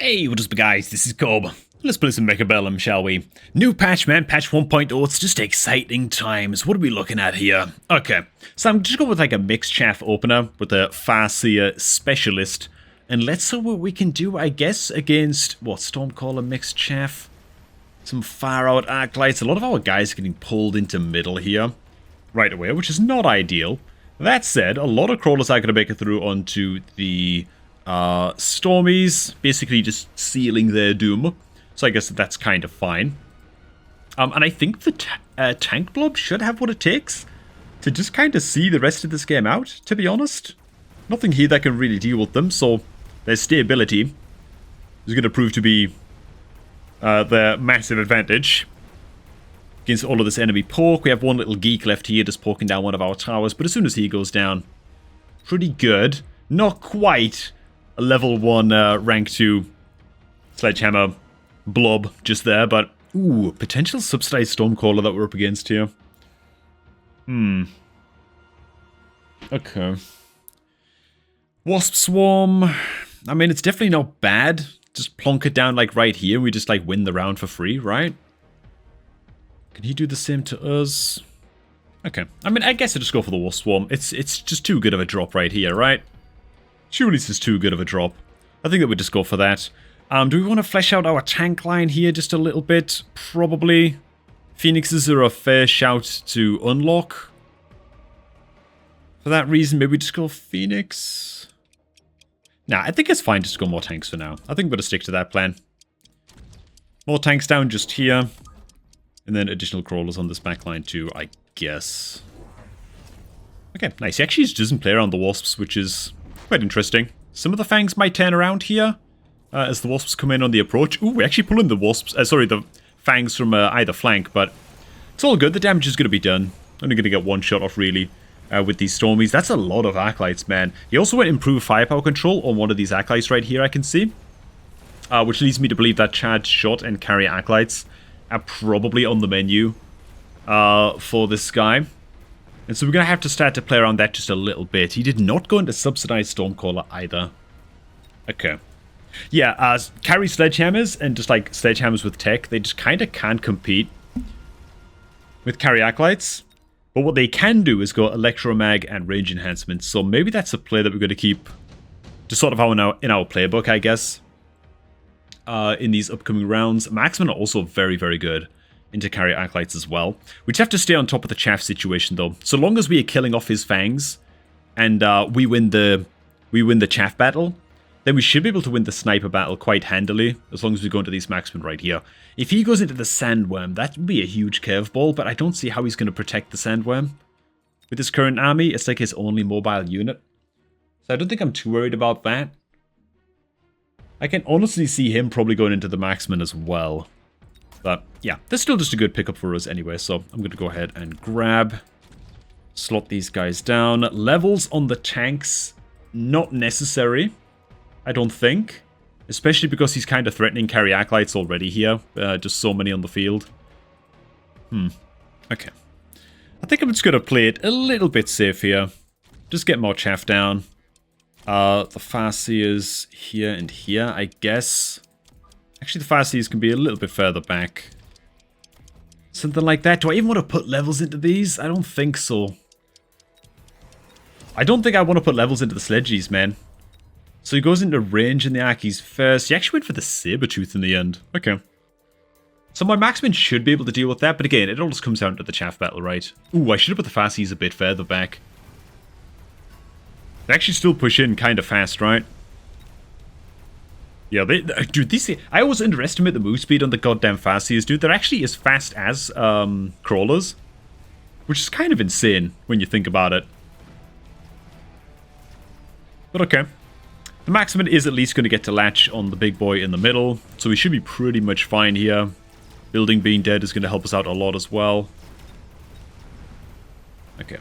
Hey, what is up guys, this is Cob. Let's play some Mechabellum, shall we? New patch, man, patch 1.0, it's just exciting times. What are we looking at here? Okay, so I'm just going with like a mixed chaff opener with a Farseer specialist. And let's see what we can do, I guess, against, what, Stormcaller mixed chaff? Some far out arc lights. A lot of our guys are getting pulled into middle here right away, which is not ideal. That said, a lot of crawlers are going to make it through onto the Stormies, basically just sealing their doom. So I guess that's kind of fine. And I think the tank blob should have what it takes to just kind of see the rest of this game out, to be honest. Nothing here that can really deal with them, so their stability is going to prove to be their massive advantage against all of this enemy poke. We have one little geek left here just poking down one of our towers, but as soon as he goes down, pretty good. Not quite a level 1 rank 2 Sledgehammer blob just there, but ooh, potential subsidized Stormcaller that we're up against here. Okay. Wasp Swarm. I mean, it's definitely not bad. Just plonk it down like right here. We just like win the round for free, right? Can he do the same to us? Okay. I mean, I guess I just go for the Wasp Swarm. It's just too good of a drop right here, right? Surely this is too good of a drop. I think that we just go for that. Do we want to flesh out our tank line here just a little bit? Probably. Phoenixes are a fair shout to unlock. For that reason, maybe just go Phoenix. Nah, I think it's fine just to go more tanks for now. I think we're going to stick to that plan. More tanks down just here. And then additional crawlers on this back line too, I guess. Okay, nice. He actually just doesn't play around the wasps, which is quite interesting. Some of the fangs might turn around here as the wasps come in on the approach. Ooh, we actually pull in the wasps. Sorry, the fangs from either flank, but it's all good. The damage is going to be done. Only going to get one shot off, really, with these Stormies. That's a lot of Arclights, man. He also went improved firepower control on one of these Arclights right here, I can see. Which leads me to believe that charge shot and carry Arclights are probably on the menu for this guy. And so we're going to have to start to play around that just a little bit. He did not go into subsidized Stormcaller either. Okay. Yeah, carry Sledgehammers and just like Sledgehammers with tech, they just kind of can't compete with carry Arclights. But what they can do is go Electromag and range enhancements. So maybe that's a play that we're going to keep just sort of in our playbook, I guess. In these upcoming rounds. Marksmen are also very, very good into carry Arclights as well. We just have to stay on top of the chaff situation though. So long as we are killing off his fangs and we win the chaff battle, then we should be able to win the sniper battle quite handily, as long as we go into these marksmen right here. If he goes into the sandworm, that would be a huge curveball, but I don't see how he's going to protect the sandworm. With his current army, it's like his only mobile unit. So I don't think I'm too worried about that. I can honestly see him probably going into the marksman as well. But yeah, that's still just a good pickup for us anyway, so I'm going to go ahead and grab. Slot these guys down. Levels on the tanks, not necessary. I don't think. Especially because he's kind of threatening carry Arclights already here. Just so many on the field. Okay. I think I'm just going to play it a little bit safe here. Just get more chaff down. The Farseers here and here, I guess. Actually, the Farseers can be a little bit further back. Something like that. Do I even want to put levels into these? I don't think so. I don't think I want to put levels into the Sledgies, man. So he goes into range in the Arkies first. He actually went for the Sabertooth in the end. Okay. So my marksman should be able to deal with that, but again, it all just comes down to the chaff battle, right? Ooh, I should have put the Farseers a bit further back. They actually still push in kind of fast, right? Yeah, dude, these... I always underestimate the move speed on the goddamn Farseers, dude. They're actually as fast as crawlers. Which is kind of insane when you think about it. But okay. The marksman is at least going to get to latch on the big boy in the middle. So we should be pretty much fine here. Building being dead is going to help us out a lot as well. Okay.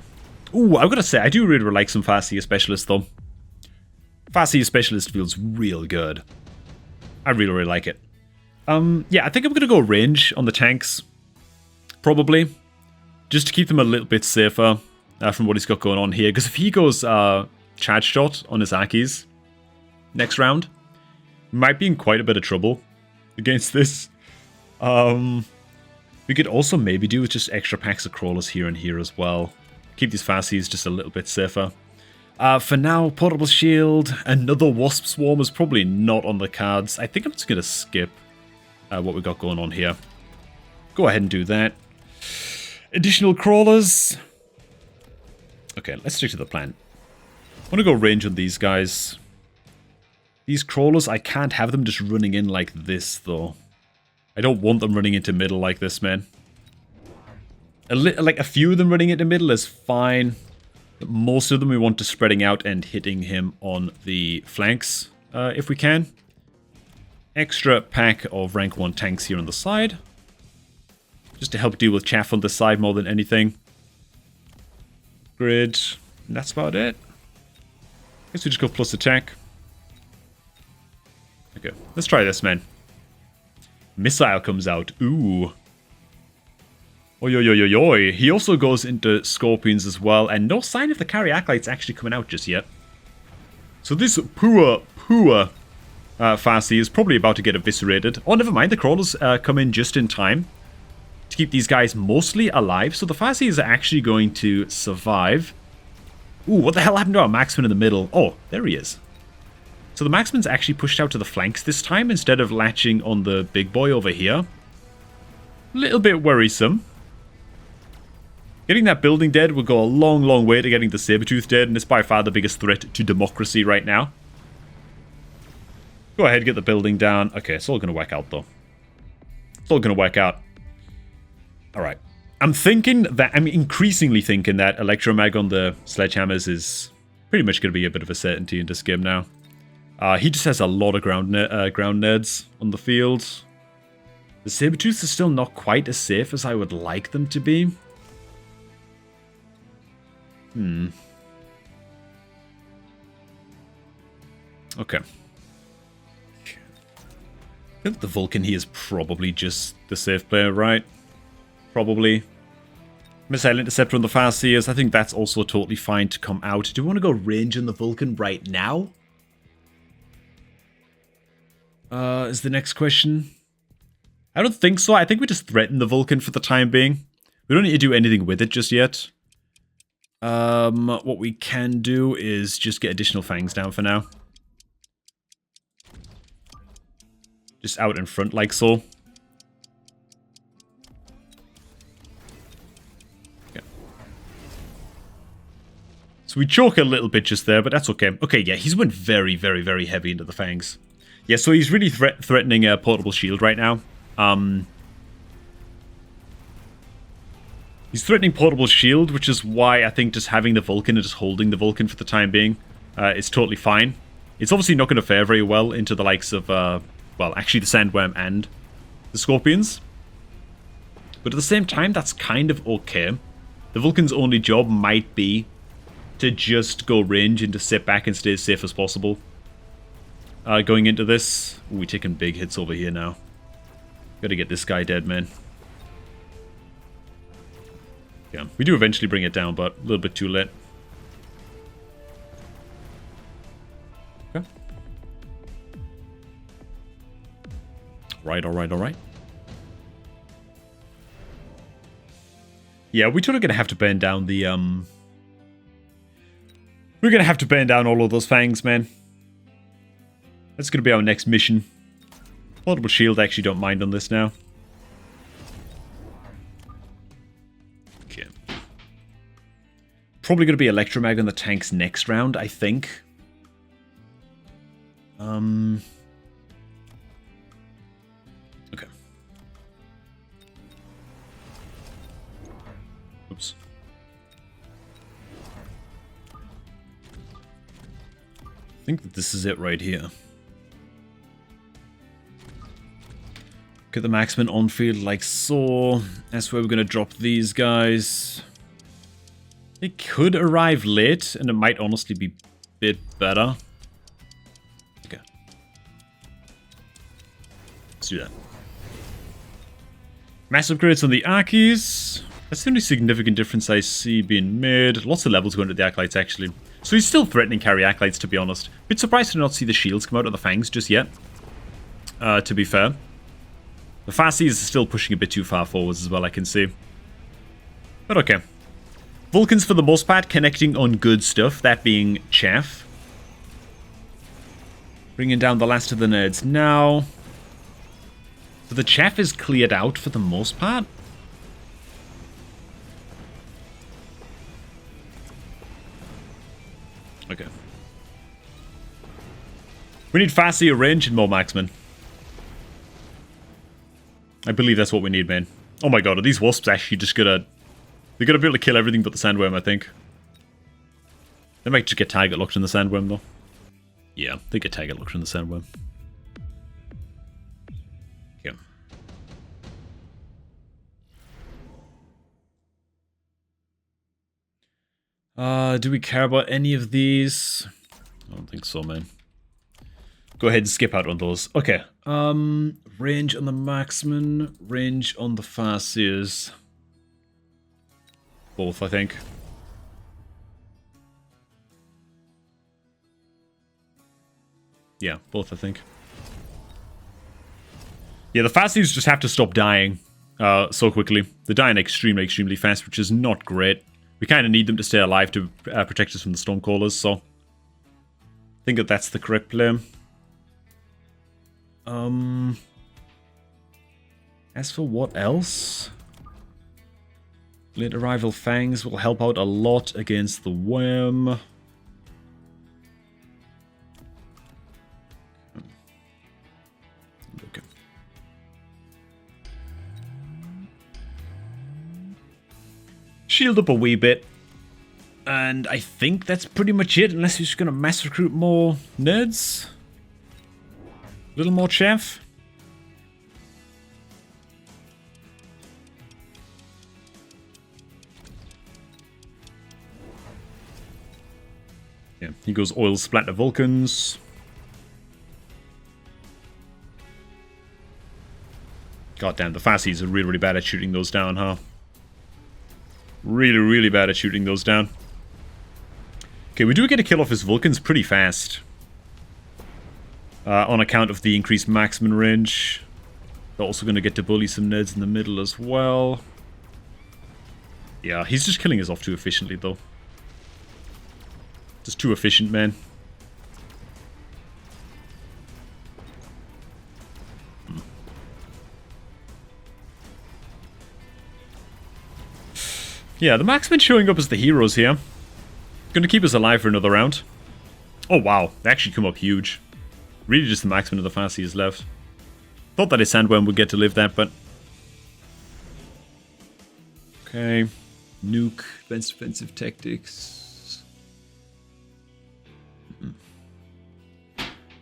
Ooh, I've got to say, I do really like some Farseer Specialist, though. Farseer Specialist feels real good. I really, really like it. Yeah, I think I'm going to go range on the tanks. Probably. Just to keep them a little bit safer from what he's got going on here. Because if he goes charge shot on his Arkies, next round, Might be in quite a bit of trouble against this. We could also maybe do with just extra packs of crawlers here and here as well. Keep these Farseers just a little bit safer. For now, portable shield, another wasp swarm is probably not on the cards. I think I'm just going to skip what we got going on here. Go ahead and do that. Additional crawlers. Okay, let's stick to the plan. I want to go range on these guys. These crawlers, I can't have them just running in like this, though. I don't want them running into middle like this, man. Like a few of them running into middle is fine. But most of them we want to spreading out and hitting him on the flanks, if we can. Extra pack of rank 1 tanks here on the side. Just to help deal with chaff on the side more than anything. Grid. And that's about it. Guess we just go plus attack. Okay, let's try this, man. Missile comes out. Ooh. Oi, oi, oi, oi, oi. He also goes into Scorpions as well, and no sign of the Carry Acolytes actually coming out just yet. So this poor Farsi is probably about to get eviscerated. Oh, never mind, the Crawlers come in just in time to keep these guys mostly alive. So the Farsi is actually going to survive. Ooh, what the hell happened to our Maxman in the middle? Oh, there he is. So the Maxman's actually pushed out to the flanks this time instead of latching on the big boy over here. Little bit worrisome. Getting that building dead will go a long, long way to getting the Sabertooth dead, and it's by far the biggest threat to democracy right now. Go ahead, get the building down. Okay, it's all going to work out, though. It's all going to work out. Alright. I'm increasingly thinking that Electromag on the Sledgehammers is pretty much going to be a bit of a certainty in this game now. He just has a lot of ground nerds on the field. The Sabertooths are still not quite as safe as I would like them to be. Okay. I think the Vulcan here is probably just the safe player, right? Probably. Missile Interceptor on the Farseers, I think that's also totally fine to come out. Do we want to go range on the Vulcan right now? Is the next question. I don't think so. I think we just threaten the Vulcan for the time being. We don't need to do anything with it just yet. What we can do is just get additional fangs down for now. Just out in front like so. Okay. So we choke a little bit just there, but that's okay. Okay, yeah, he's went very, very, very heavy into the fangs. Yeah, so he's really threatening a portable shield right now. He's threatening portable shield, which is why I think just having the Vulcan and just holding the Vulcan for the time being is totally fine. It's obviously not going to fare very well into the likes of, well, actually the Sandworm and the Scorpions. But at the same time, that's kind of okay. The Vulcan's only job might be to just go range and to sit back and stay as safe as possible. Going into this, ooh, we're taking big hits over here now. Gotta get this guy dead, man. Yeah, we do eventually bring it down, but a little bit too late. Okay. Alright. Yeah, we're totally gonna have to burn down the, we're gonna have to burn down all of those fangs, man. That's gonna be our next mission. Portable shield, I actually don't mind on this now. Okay. Probably gonna be Electromag on the tanks next round, I think. Okay. Oops. I think that this is it right here. Get the Maxman on field like so. That's where we're going to drop these guys. It could arrive late, and it might honestly be a bit better. Okay. Let's do that. Mass upgrades on the Archies. That's the only significant difference I see being made. Lots of levels going to the Acolytes, actually. So he's still threatening carry Acolytes, to be honest. Bit surprised to not see the shields come out of the Fangs just yet. to be fair. The Farsi is still pushing a bit too far forwards as well, I can see. But okay. Vulcans, for the most part, connecting on good stuff, that being chaff. Bringing down the last of the nerds now. So the chaff is cleared out for the most part. Okay. We need faster range and more marksmen. I believe that's what we need, man. Oh my god, are these wasps actually just gonna... They're gonna be able to kill everything but the sandworm, I think. They might just get target locked in the sandworm, though. Yeah, they get target locked in the sandworm. Yeah. Do we care about any of these? I don't think so, man. Go ahead and skip out on those. Okay. Range on the marksman, range on the farseers. Both, I think. Yeah, both, I think. Yeah, the farseers just have to stop dying so quickly. They're dying extremely, extremely fast, which is not great. We kind of need them to stay alive to protect us from the Stormcallers, so... I think that that's the correct play. As for what else? Late arrival fangs will help out a lot against the worm. Okay. Shield up a wee bit. And I think that's pretty much it, unless you're just going to mass recruit more nerds. A little more chaff. Yeah, he goes oil splatter Vulcans. God damn, the Farsies are really, really bad at shooting those down, huh? Really, really bad at shooting those down. Okay, we do get a kill off his Vulcans pretty fast. On account of the increased marksman range. They're also going to get to bully some nerds in the middle as well. Yeah, he's just killing us off too efficiently, though. Just too efficient, man. Yeah, the marksmen showing up as the heroes here. Gonna keep us alive for another round. Oh, wow. They actually come up huge. Really just the marksman of the Farsi is left. Thought that his sandworm would get to live that, but... Okay. Nuke. Advanced defensive tactics.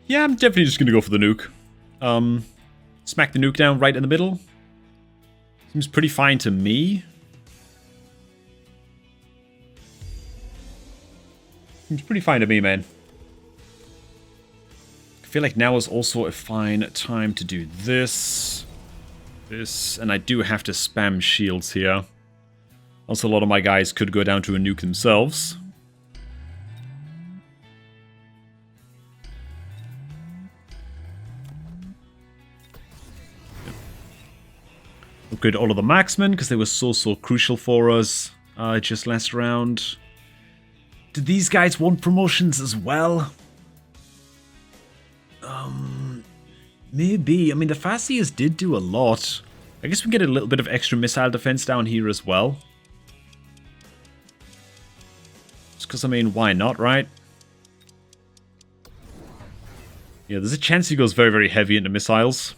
Yeah, I'm definitely just gonna go for the nuke. Smack the nuke down right in the middle. Seems pretty fine to me. Seems pretty fine to me, man. I feel like now is also a fine time to do this. And I do have to spam shields here. Also, a lot of my guys could go down to a nuke themselves. Upgrade all of the marksmen, because they were so crucial for us just last round. Do these guys want promotions as well? Maybe. I mean, the Farsiers did do a lot. I guess we get a little bit of extra missile defense down here as well. Just because, I mean, why not, right? Yeah, there's a chance he goes very, very heavy into missiles.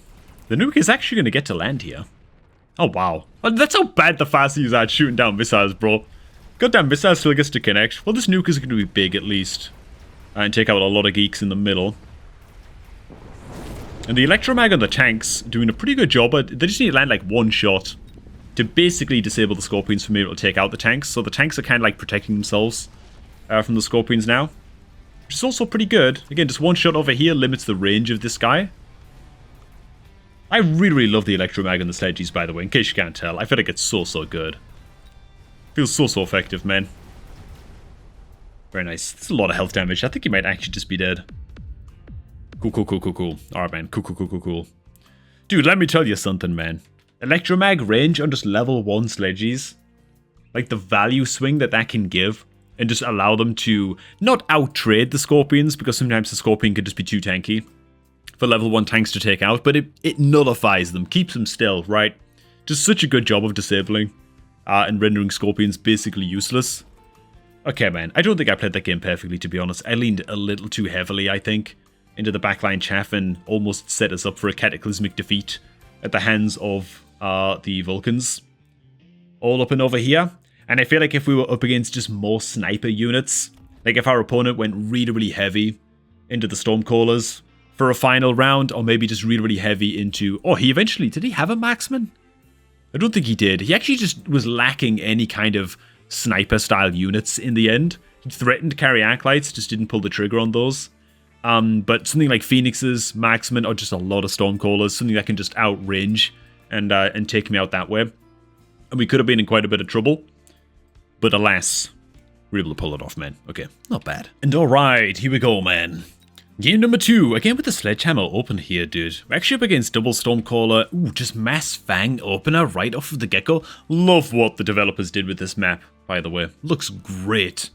The nuke is actually going to get to land here. Oh, wow. That's how bad the Farsies are at shooting down missiles, bro. Goddamn missile still gets to connect. Well, this nuke is going to be big, at least. And take out a lot of geeks in the middle. And the electromag on the tanks doing a pretty good job, but they just need to land like one shot to basically disable the Scorpions from being able to take out the tanks. So the tanks are kind of like protecting themselves from the Scorpions now. Which is also pretty good. Again, just one shot over here limits the range of this guy. I really, really love the electromag on the Sledgies, by the way, in case you can't tell. I feel like it's so good. Feels so effective, man. Very nice. That's a lot of health damage. I think he might actually just be dead. Cool. Alright, man. Cool. Dude, let me tell you something, man. Electromag range on just level 1 sledgies. Like, the value swing that can give. And just allow them to not out-trade the Scorpions, because sometimes the Scorpion could just be too tanky for level 1 tanks to take out. But it nullifies them, keeps them still, right? Just such a good job of disabling and rendering Scorpions basically useless. Okay, man. I don't think I played that game perfectly, to be honest. I leaned a little too heavily, I think, into the backline chaff and almost set us up for a cataclysmic defeat at the hands of the Vulcans. All up and over here. And I feel like if we were up against just more sniper units, like if our opponent went really heavy into the Stormcallers for a final round, or maybe just really heavy into... Oh, did he have a marksman? I don't think he did. He actually just was lacking any kind of sniper-style units in the end. He threatened to carry Acolytes, just didn't pull the trigger on those. But something like Phoenixes, Marksmen, or just a lot of Stormcallers, something that can just outrange and take me out that way. And we could have been in quite a bit of trouble. But alas, we're able to pull it off, man. Okay, not bad. And alright, here we go, man. Game number 2, again with the Sledgehammer open here, dude. We're actually up against double Stormcaller. Ooh, just mass Fang opener right off of the get-go. Love what the developers did with this map, by the way. Looks great.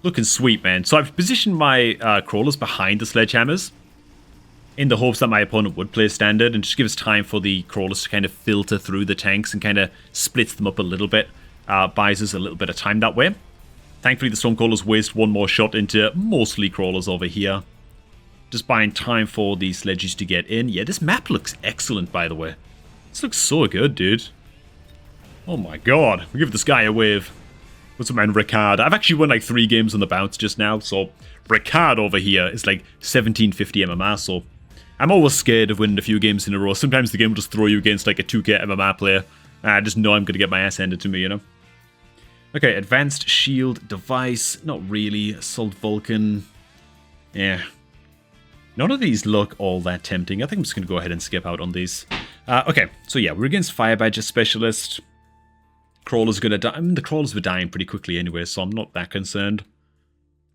Looking sweet, man. So I've positioned my crawlers behind the Sledgehammers in the hopes that my opponent would play standard and just give us time for the crawlers to kind of filter through the tanks and kind of splits them up a little bit. Buys us a little bit of time that way. Thankfully, the Stormcallers waste one more shot into mostly crawlers over here. Just buying time for the sledges to get in. Yeah, this map looks excellent, by the way. This looks so good, dude. Oh my god. We give this guy a wave. What's up, man? Ricard. I've actually won like 3 games on the bounce just now, so Ricard over here is like 1750 MMR, so I'm always scared of winning a few games in a row. Sometimes the game will just throw you against like a 2k MMR player. I just know I'm going to get my ass handed to me, you know? Okay, advanced shield device. Not really. Assault Vulcan. Yeah. None of these look all that tempting. I think I'm just going to go ahead and skip out on these. Okay, so yeah, we're against Fire Badger Specialist. Crawler's going to die. I mean, the Crawlers were dying pretty quickly anyway, so I'm not that concerned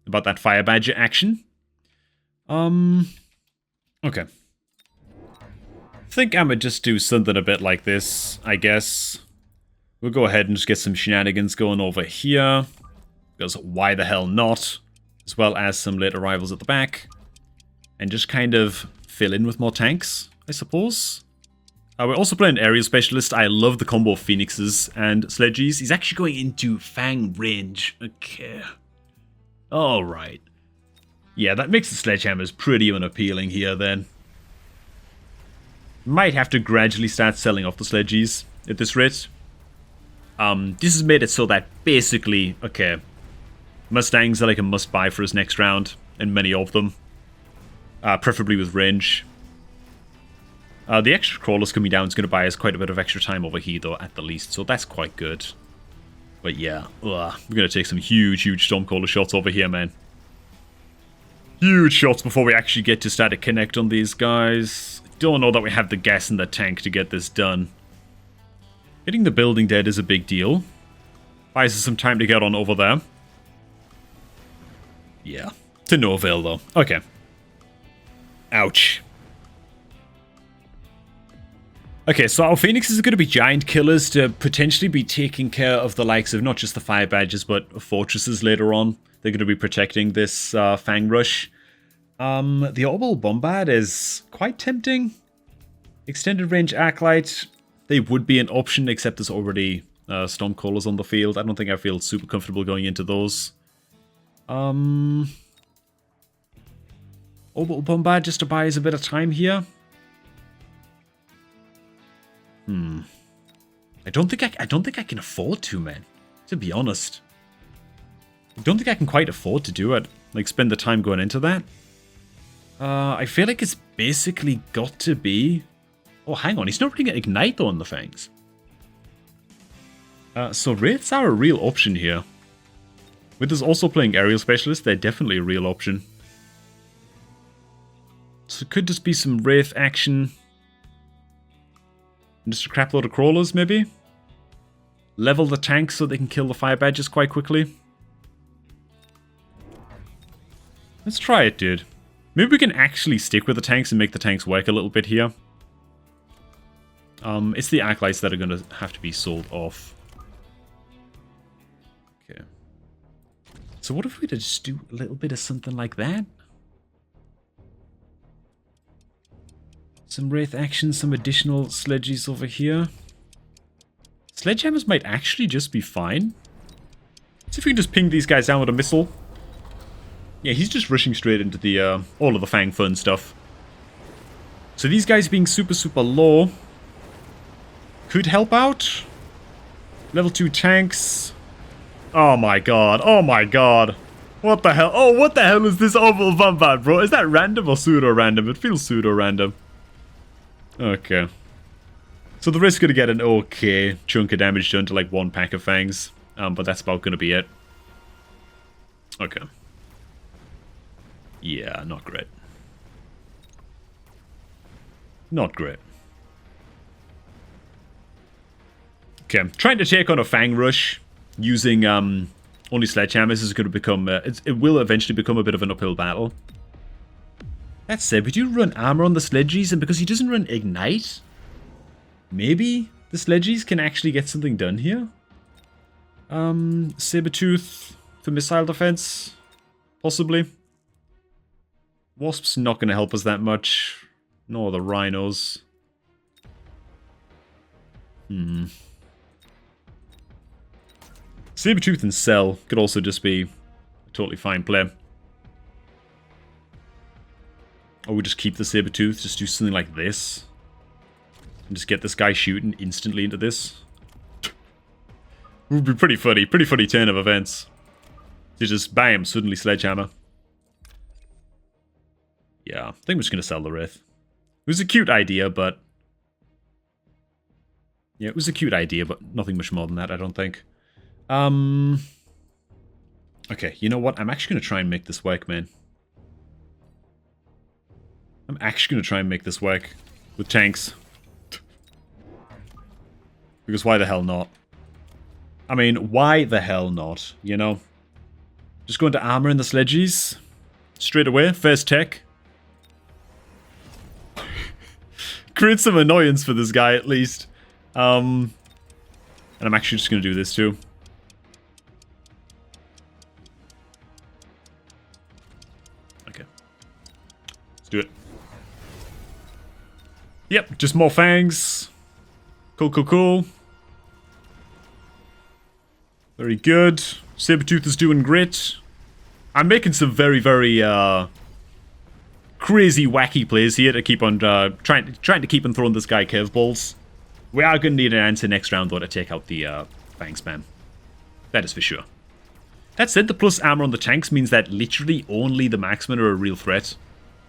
about that Fire Badger action. Okay. I think I'm going to just do something a bit like this, I guess. We'll go ahead and just get some shenanigans going over here. Because why the hell not? As well as some late arrivals at the back. And just kind of fill in with more tanks, I suppose. We're also playing Aerial Specialist. I love the combo of Phoenixes and Sledgies. He's actually going into Fang range. Okay. Alright. Yeah, that makes the Sledgehammers pretty unappealing here then. Might have to gradually start selling off the Sledgies at this rate. This has made it so that basically, okay, Mustangs are like a must-buy for his next round, and many of them. Preferably with range. The extra crawlers coming down is going to buy us quite a bit of extra time over here, though, at the least, so that's quite good. But yeah, we're going to take some huge Stormcaller shots over here, man. Huge shots before we actually get to start to connect on these guys. I don't know that we have the gas in the tank to get this done. Getting the building dead is a big deal. Buys us some time to get on over there. Yeah, to no avail, though. Okay. Ouch. Okay, so our Phoenixes are going to be giant killers to potentially be taking care of the likes of not just the Fire Badgers, but Fortresses later on. They're going to be protecting this Fang Rush. The Orbital Bombard is quite tempting. Extended Range Acolyte, they would be an option, except there's already Stormcallers on the field. I don't think I feel super comfortable going into those. Orbital Bombard just to buy us a bit of time here. I don't think I can afford to, man. To be honest. I don't think I can quite afford to do it. Like, spend the time going into that. I feel like it's basically got to be... Oh, hang on. He's not putting an Ignite on the Fangs. So Wraiths are a real option here. With us also playing Aerial Specialist, they're definitely a real option. So it could just be some Wraith action. And just a crap load of Crawlers, maybe? Level the tanks so they can kill the Fire Badgers quite quickly. Let's try it, dude. Maybe we can actually stick with the tanks and make the tanks work a little bit here. It's the acolytes that are going to have to be sold off. Okay. So what if we just do a little bit of something like that? Some Wraith action, some additional sledges over here. Sledgehammers might actually just be fine. See if we can just ping these guys down with a missile. Yeah, he's just rushing straight into the all of the Fang Fun stuff. So these guys being super, super low could help out. Level 2 tanks. Oh my god. Oh my god. What the hell? Oh, what the hell is this Orbital Bombard, bro? Is that random or pseudo-random? It feels pseudo-random. Okay. So the risk gonna get an okay chunk of damage done to like one pack of fangs. But that's about gonna be it. Okay. Yeah, not great. Not great. Okay, trying to take on a Fang Rush using only Sledgehammers is going to become... it will eventually become a bit of an uphill battle. That said, we do run armor on the Sledgies, and because he doesn't run Ignite, maybe the Sledgies can actually get something done here. Sabertooth for missile defense, possibly. Wasp's not going to help us that much, nor the Rhinos. Sabertooth and Cell could also just be a totally fine play. Or we just keep the Sabertooth, just do something like this. And just get this guy shooting instantly into this. It would be pretty funny turn of events. To just, bam, suddenly Sledgehammer. Yeah, I think we're just going to sell the Wraith. It was a cute idea, but... yeah, it was a cute idea, but nothing much more than that, I don't think. Okay, you know what? I'm actually going to try and make this work, man. I'm actually going to try and make this work with tanks. Because why the hell not? I mean, why the hell not, you know? Just go into armor in the Sledgies. Straight away, first tech. Create some annoyance for this guy, at least. And I'm actually just going to do this, too. Okay. Let's do it. Yep, just more fangs. Cool, cool, cool. Very good. Sabertooth is doing great. I'm making some very, very, crazy, wacky plays here to keep on, trying to keep on throwing this guy curveballs. We are going to need an answer next round, though, to take out the, Fang Spam. That is for sure. That said, the plus armor on the tanks means that literally only the marksmen are a real threat,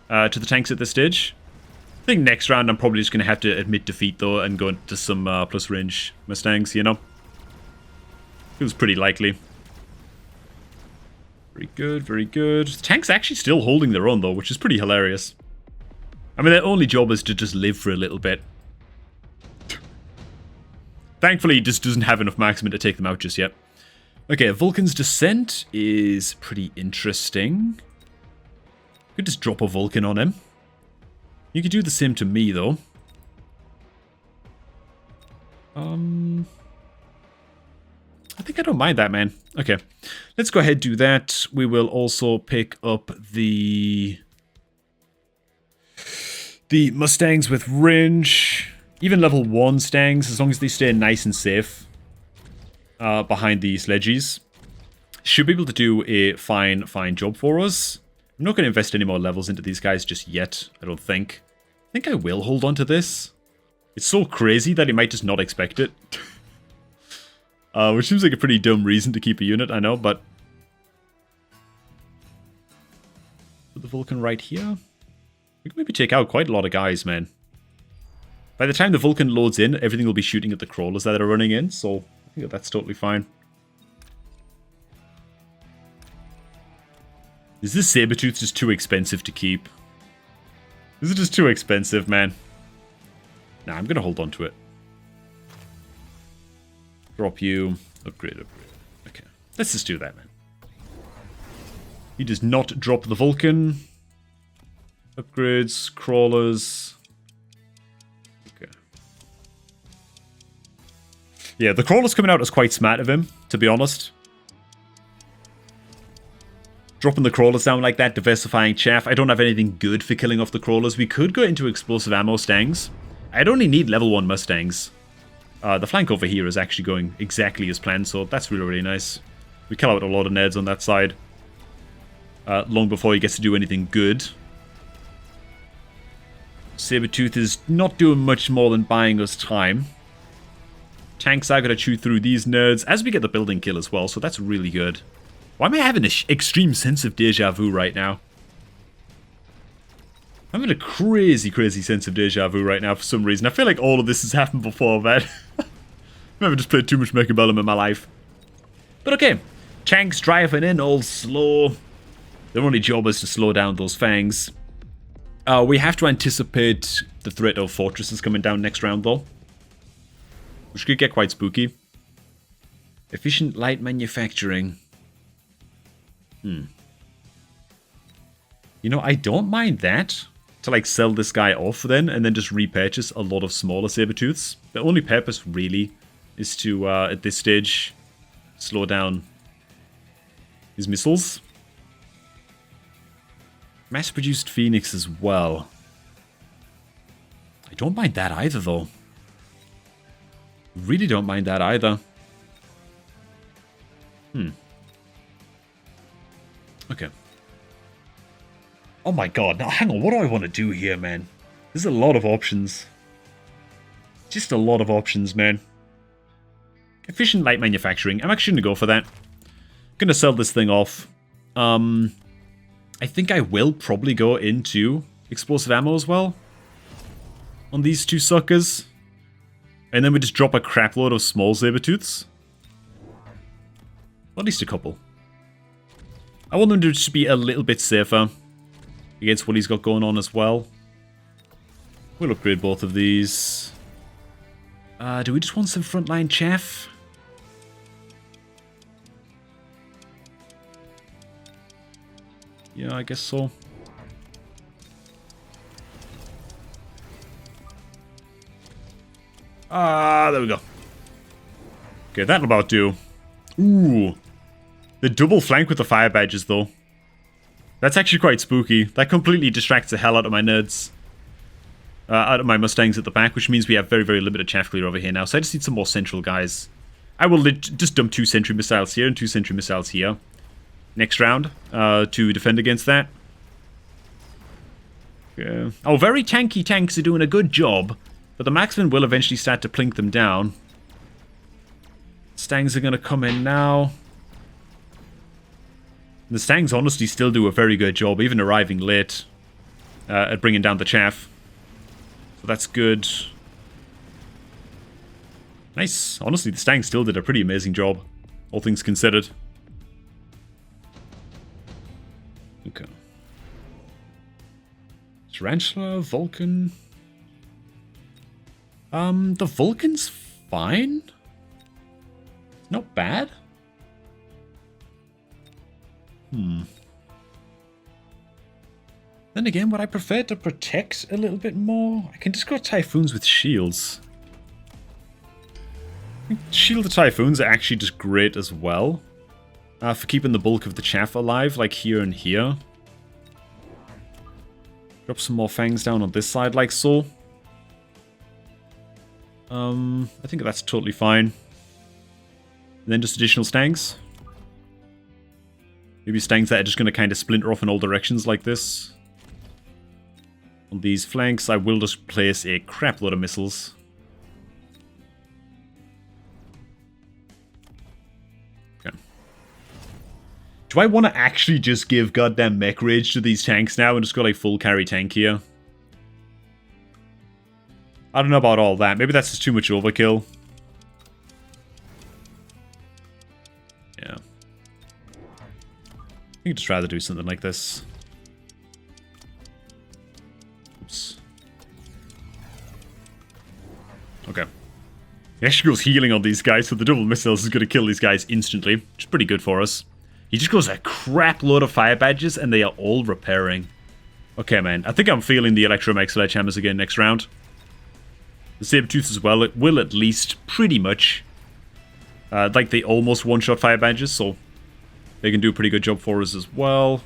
to the tanks at this stage. I think next round I'm probably just going to have to admit defeat, though, and go into some, plus range Mustangs, you know? Feels pretty likely. Very good, very good. The tank's actually still holding their own, though, which is pretty hilarious. I mean, their only job is to just live for a little bit. Thankfully, he just doesn't have enough marksmen to take them out just yet. Okay, Vulcan's Descent is pretty interesting. Could just drop a Vulcan on him. You could do the same to me, though. I think I don't mind that, man. Okay, let's go ahead and do that. We will also pick up the Mustangs with range. Even level 1 Stangs, as long as they stay nice and safe behind the Sledgies. Should be able to do a fine job for us. I'm not going to invest any more levels into these guys just yet, I don't think. I think I will hold on to this. It's so crazy that he might just not expect it. Which seems like a pretty dumb reason to keep a unit, I know, but... Put the Vulcan right here. We can maybe take out quite a lot of guys, man. By the time the Vulcan loads in, everything will be shooting at the crawlers that are running in, so I think that's totally fine. Is this Sabertooth just too expensive to keep? Is it just too expensive, man? Nah, I'm going to hold on to it. Drop you. Upgrade, upgrade. Okay. Let's just do that, man. He does not drop the Vulcan. Upgrades, crawlers. Okay. Yeah, the crawlers coming out is quite smart of him, to be honest. Dropping the crawlers down like that, diversifying chaff. I don't have anything good for killing off the crawlers. We could go into explosive ammo stangs. I'd only need level 1 Mustangs. The flank over here is actually going exactly as planned, so that's really, really nice. We kill out a lot of nerds on that side. Long before he gets to do anything good. Sabretooth is not doing much more than buying us time. Tanks are going to chew through these nerds as we get the building kill as well, so that's really good. Why am I having an extreme sense of deja vu right now? I'm having a crazy, crazy sense of deja vu right now for some reason. I feel like all of this has happened before, man. I've never just played too much Mechabellum in my life. But okay, tanks driving in all slow. Their only job is to slow down those fangs. We have to anticipate the threat of fortresses coming down next round, though. Which could get quite spooky. Efficient light manufacturing. You know, I don't mind that. To, like, sell this guy off then, and then just repurchase a lot of smaller Sabretooths. The only purpose, really, is to, at this stage, slow down his missiles. Mass-produced Phoenix as well. I don't mind that either, though. Really don't mind that either. Okay. Oh my god, now hang on, what do I want to do here, man? There's a lot of options. Just a lot of options, man. Efficient light manufacturing. I'm actually going to go for that. Gonna sell this thing off. I think I will probably go into explosive ammo as well. On these two suckers. And then we just drop a crap load of small Sabretooths. At least a couple. I want them to just be a little bit safer against what he's got going on as well. We'll upgrade both of these. Do we just want some frontline chaff? Yeah, I guess so. There we go. Okay, that'll about do. Ooh. The double flank with the fire badges, though. That's actually quite spooky. That completely distracts the hell out of my nerds. Out of my Mustangs at the back, which means we have very, very limited chaff clear over here now. So I just need some more central guys. I will just dump 2 sentry missiles here and 2 sentry missiles here. Next round, to defend against that. Yeah. Oh, very tanky tanks are doing a good job. But the marksmen will eventually start to plink them down. Stangs are going to come in now. The Stangs honestly still do a very good job, even arriving late, at bringing down the chaff. So that's good. Nice. Honestly, the Stangs still did a pretty amazing job, all things considered. Okay. Tarantula, Vulcan. The Vulcan's fine. Not bad. Then again, would I prefer to protect a little bit more? I can just go Typhoons with shields. I think Shield the Typhoons are actually just great as well. For keeping the bulk of the chaff alive, like here and here. Drop some more fangs down on this side, like so. I think that's totally fine. And then just additional Stangs. Maybe Stangs that are just going to kind of splinter off in all directions like this. On these flanks, I will just place a crap load of missiles. Okay. Do I want to actually just give goddamn mech rage to these tanks now and just go like full carry tank here? I don't know about all that. Maybe that's just too much overkill. Yeah. I think I'd just rather do something like this. Oops. Okay. He actually goes healing on these guys, so the double missiles is going to kill these guys instantly, which is pretty good for us. He just goes a crap load of fire badges, and they are all repairing. Okay, man. I think I'm feeling the Electromag Sledgehammers again next round. The Sabertooth as well. It will at least pretty much... like they almost one-shot fire badges, so they can do a pretty good job for us as well.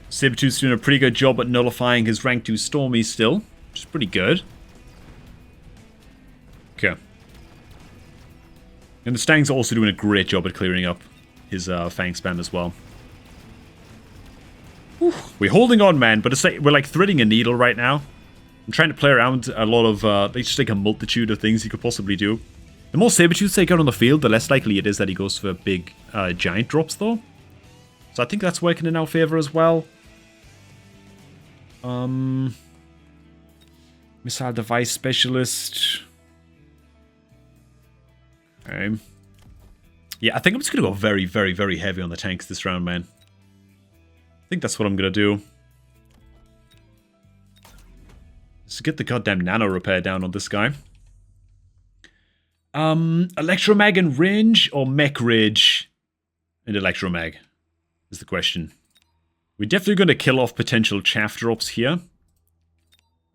Sabertooth's doing a pretty good job at nullifying his rank 2 Stormy still, which is pretty good. Okay. And the Stang's also doing a great job at clearing up his Fang spam as well. Whew. We're holding on, man, but it's like, we're like threading a needle right now. I'm trying to play around a lot of, there's just like a multitude of things he could possibly do. The more Sabertooths they got on the field, the less likely it is that he goes for big giant drops, though. So I think that's working in our favor as well. Missile Device Specialist. Okay. Yeah, I think I'm just going to go very, very, very heavy on the tanks this round, man. I think that's what I'm going to do. Just get the goddamn nano repair down on this guy. Electromag and range or mech rage and Electromag is the question. We're definitely going to kill off potential chaff drops here.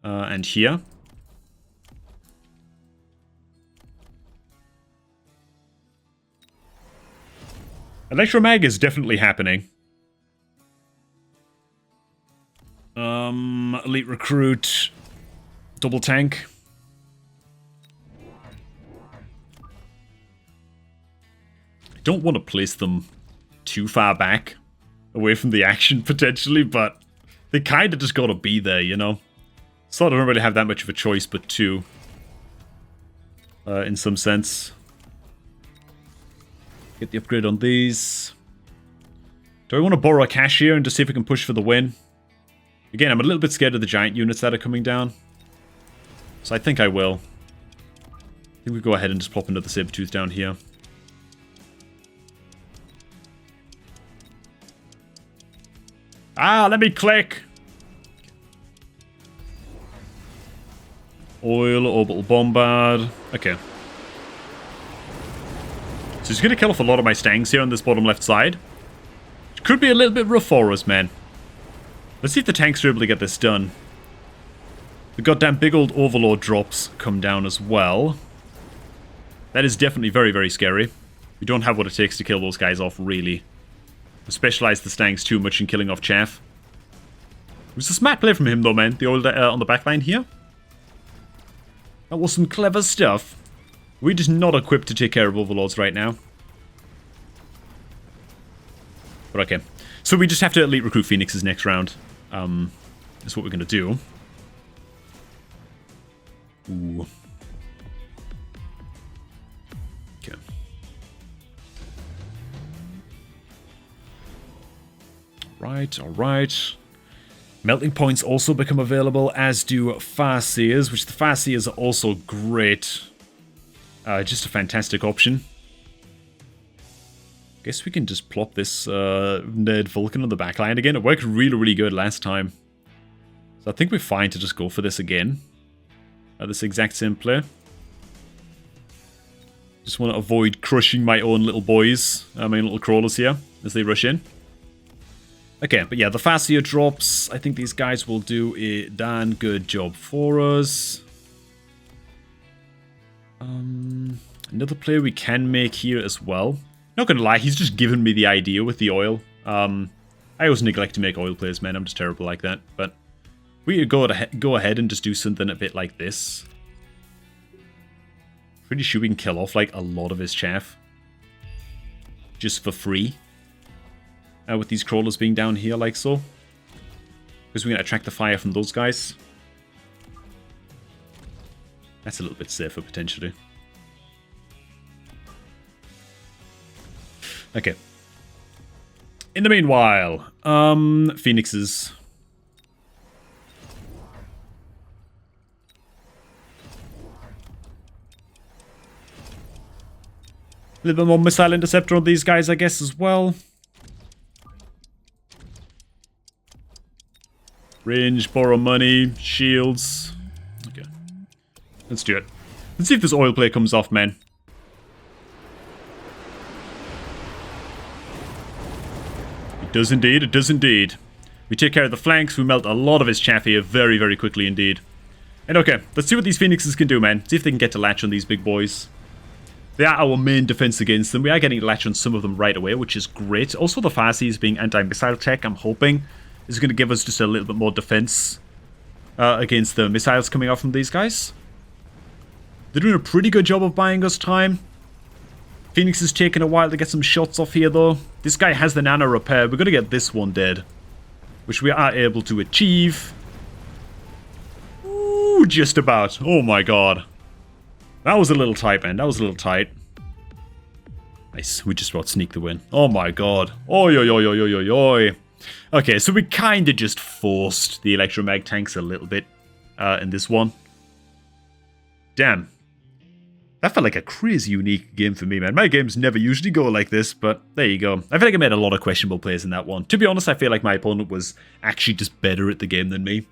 And here. Electromag is definitely happening. Elite Recruit. Double tank. I don't want to place them too far back. Away from the action, potentially, but they kind of just gotta be there, you know? So I don't really have that much of a choice but to. In some sense. Get the upgrade on these. Do I want to borrow a cash here and just see if we can push for the win? Again, I'm a little bit scared of the giant units that are coming down. So I think I will. I think we go ahead and just pop another Sabertooth down here. Ah, let me click! Oil, orbital bombard. Okay. So he's going to kill off a lot of my Stangs here on this bottom left side. Which could be a little bit rough for us, man. Let's see if the tanks are able to get this done. The goddamn big old Overlord drops come down as well. That is definitely very, very scary. We don't have what it takes to kill those guys off, really. We specialize the Stangs too much in killing off chaff. It was a smart play from him, though, man. The old on the backline here. That was some clever stuff. We're just not equipped to take care of Overlords right now. But okay. So we just have to elite recruit Phoenixes next round. That's what we're going to do. Ooh. Okay. Alright. Melting points also become available, as do Farseers, which the Farseers are also great. Just a fantastic option. Guess we can just plop this Nerd Vulcan on the backline again. It worked really, really good last time. So I think we're fine to just go for this again. This exact same play. Just want to avoid crushing my own little boys, my little crawlers here, as they rush in. Okay, but yeah, the Farseer drops. I think these guys will do a darn good job for us. Another play we can make here as well. Not gonna lie, he's just given me the idea with the oil. I always neglect to make oil plays, man. I'm just terrible like that. But we could go ahead and just do something a bit like this. Pretty sure we can kill off like a lot of his chaff. Just for free. With these crawlers being down here like so. Because we're going to attract the fire from those guys. That's a little bit safer, potentially. Okay. In the meanwhile, Phoenixes. A little bit more missile interceptor on these guys, I guess, as well. Range, borrow money, shields. Okay. Let's do it. Let's see if this oil play comes off, man. It does indeed, it does indeed. We take care of the flanks. We melt a lot of his chaff here very, very quickly indeed. And okay, let's see what these Phoenixes can do, man. See if they can get to latch on these big boys. They are our main defense against them. We are getting to latch on some of them right away, which is great. Also, the Farsees being anti-missile tech, I'm hoping, is going to give us just a little bit more defense against the missiles coming out from these guys. They're doing a pretty good job of buying us time. Phoenix is taking a while to get some shots off here, though. This guy has the nano repair. We're going to get this one dead, which we are able to achieve. Ooh, just about. Oh my god. That was a little tight, man. That was a little tight. Nice. We just about sneaked the win. Oh my god. Oi, oi, oi, oi, oi, oi, oi. Okay, so we kind of just forced the electromag tanks a little bit in this one. Damn. That felt like a crazy unique game for me, man. My games never usually go like this, but there you go. I feel like I made a lot of questionable plays in that one. To be honest, I feel like my opponent was actually just better at the game than me.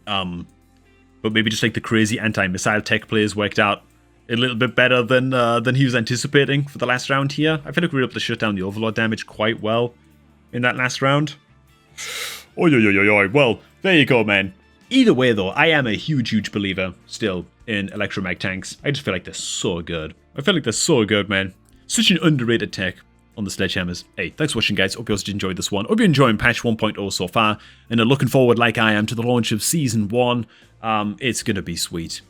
But maybe just like the crazy anti-missile tech plays worked out a little bit better than he was anticipating for the last round here. I feel like we were able to shut down the Overlord damage quite well in that last round. Oi, oi, oi, oi, oi. Well, there you go, man. Either way, though, I am a huge, huge believer still in electromag tanks. I just feel like they're so good. I feel like they're so good, man. Such an underrated tech on the Sledgehammers. Hey, thanks for watching, guys. Hope you also enjoyed this one. Hope you're enjoying patch 1.0 so far, and are looking forward, like I am, to the launch of Season 1. It's gonna be sweet.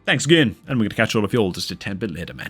Thanks again, and we're gonna catch all of you all just a tad bit later, man.